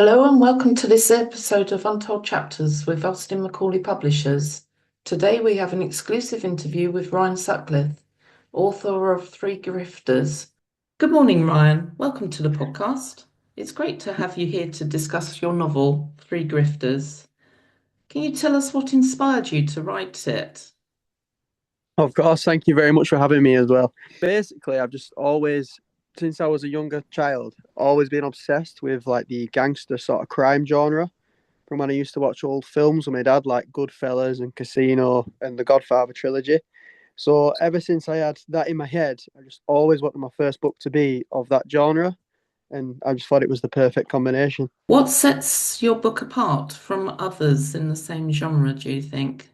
Hello and welcome to this episode of Untold Chapters with Austin Macauley Publishers. Today we have an exclusive interview with Ryan Sutcliffe, author of Three Grifters. Good morning, Ryan. Welcome to the podcast. It's great to have you here to discuss your novel, Three Grifters. Can you tell us what inspired you to write it? Of course, thank you very much for having me as well. Basically, I've just always, since I was a younger child, always been obsessed with like the gangster sort of crime genre. From when I used to watch old films with my dad, like Goodfellas and Casino and the Godfather trilogy. So ever since I had that in my head, I just always wanted my first book to be of that genre, and I just thought it was the perfect combination. What sets your book apart from others in the same genre, do you think?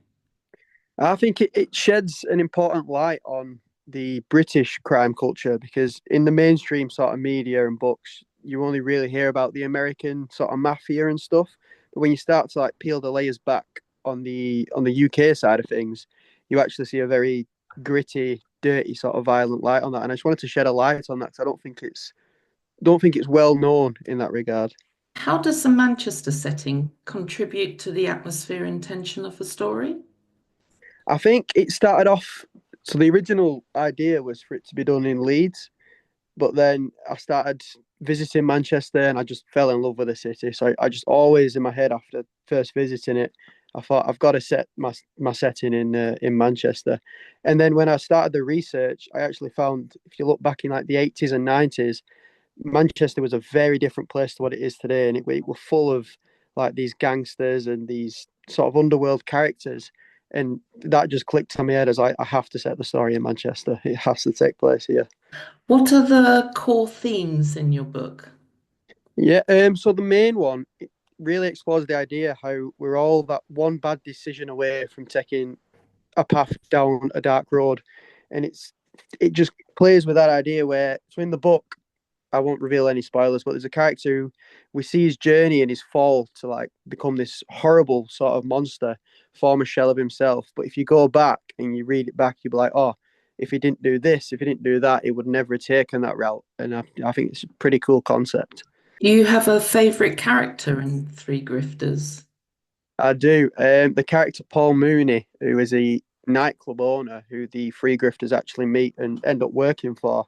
I think it sheds an important light on the British crime culture because in the mainstream sort of media and books, you only really hear about the American sort of mafia and stuff. But when you start to like peel the layers back on the UK side of things, you actually see a very gritty, dirty sort of violent light on that. And I just wanted to shed a light on that because I don't think it's well known in that regard. How does the Manchester setting contribute to the atmosphere and tension of the story? I think it started off. So the original idea was for it to be done in Leeds, but then I started visiting Manchester and I just fell in love with the city. So I just always in my head after first visiting it, I thought I've got to set my setting in Manchester. And then when I started the research, I actually found if you look back in like the 80s and 90s, Manchester was a very different place to what it is today, and it was full of like these gangsters and these sort of underworld characters. And that just clicked on my head as I have to set the story in Manchester. It has to take place here. What are the core themes in your book? Yeah, so the main one it really explores the idea how we're all that one bad decision away from taking a path down a dark road, and it just plays with that idea where so in the book I won't reveal any spoilers, but there's a character who we see his journey and his fall to like become this horrible sort of monster, form a shell of himself. But if you go back and you read it back, you'll be like, oh, if he didn't do this, if he didn't do that, he would never have taken that route. And I think it's a pretty cool concept. Do you have a favourite character in Three Grifters? I do. The character Paul Mooney, who is a nightclub owner who the Free Grifters actually meet and end up working for.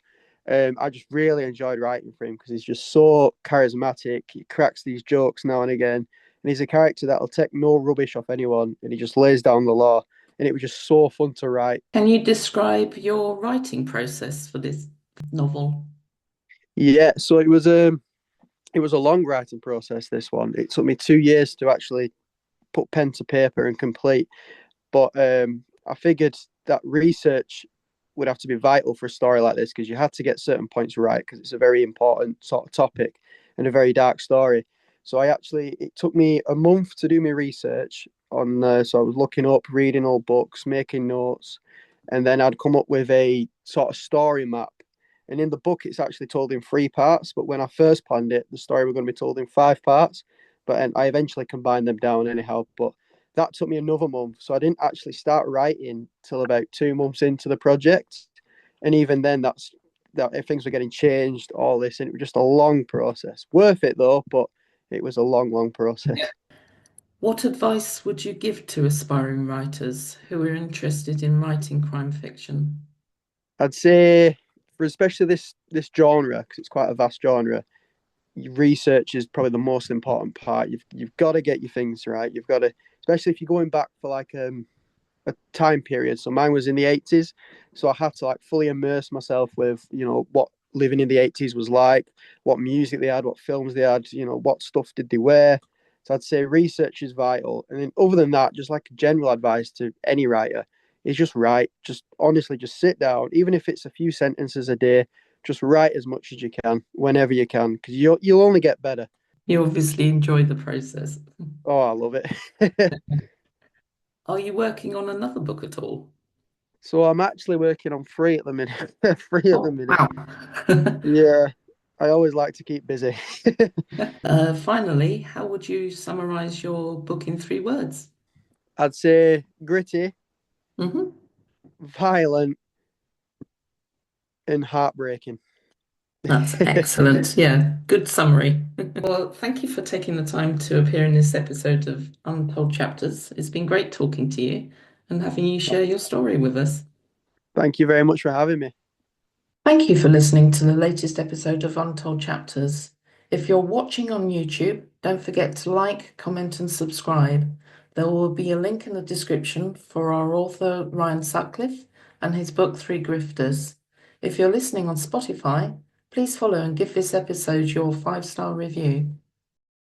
I just really enjoyed writing for him because he's just so charismatic. He cracks these jokes now and again, and he's a character that'll take no rubbish off anyone, and he just lays down the law. And it was just so fun to write. Can you describe your writing process for this novel? Yeah, so it was a long writing process. This one it took me 2 years to actually put pen to paper and complete. But I figured that research would have to be vital for a story like this because you had to get certain points right because it's a very important sort of topic and a very dark story. So it took me a month to do my research on. So I was looking up, reading old books, making notes, and then I'd come up with a sort of story map. And in the book, it's actually told in three parts. But when I first planned it, the story was going to be told in five parts. But and I eventually combined them down anyhow. But that took me another month. So I didn't actually start writing till about 2 months into the project. And even then, that if things were getting changed, all this, and it was just a long process. Worth it though, but it was a long, long process. What advice would you give to aspiring writers who are interested in writing crime fiction? I'd say, for especially this genre, because it's quite a vast genre, research is probably the most important part. You've got to get your things right. You've got to, especially if you're going back for like a time period. So mine was in the 80s. So I had to like fully immerse myself with, what living in the 80s was like, what music they had, what films they had, what stuff did they wear. So I'd say research is vital. And then other than that, just like general advice to any writer is just write. Just honestly, just sit down, even if it's a few sentences a day, just write as much as you can, whenever you can, because you'll only get better. You obviously enjoy the process. Oh, I love it. Are you working on another book at all? So I'm actually working on three at the minute. Three at the Oh, minute. wow. Yeah, I always like to keep busy. Finally, how would you summarize your book in three words? I'd say gritty, Hmm. violent, and heartbreaking. That's excellent. Yeah, good summary. Well, thank you for taking the time to appear in this episode of Untold Chapters. It's been great talking to you and having you share your story with us. Thank you very much for having me. Thank you for listening to the latest episode of Untold Chapters. If you're watching on YouTube, don't forget to like, comment, and subscribe. There will be a link in the description for our author Ryan Sutcliffe and his book Three Grifters. If you're listening on Spotify, please follow and give this episode your 5-star review.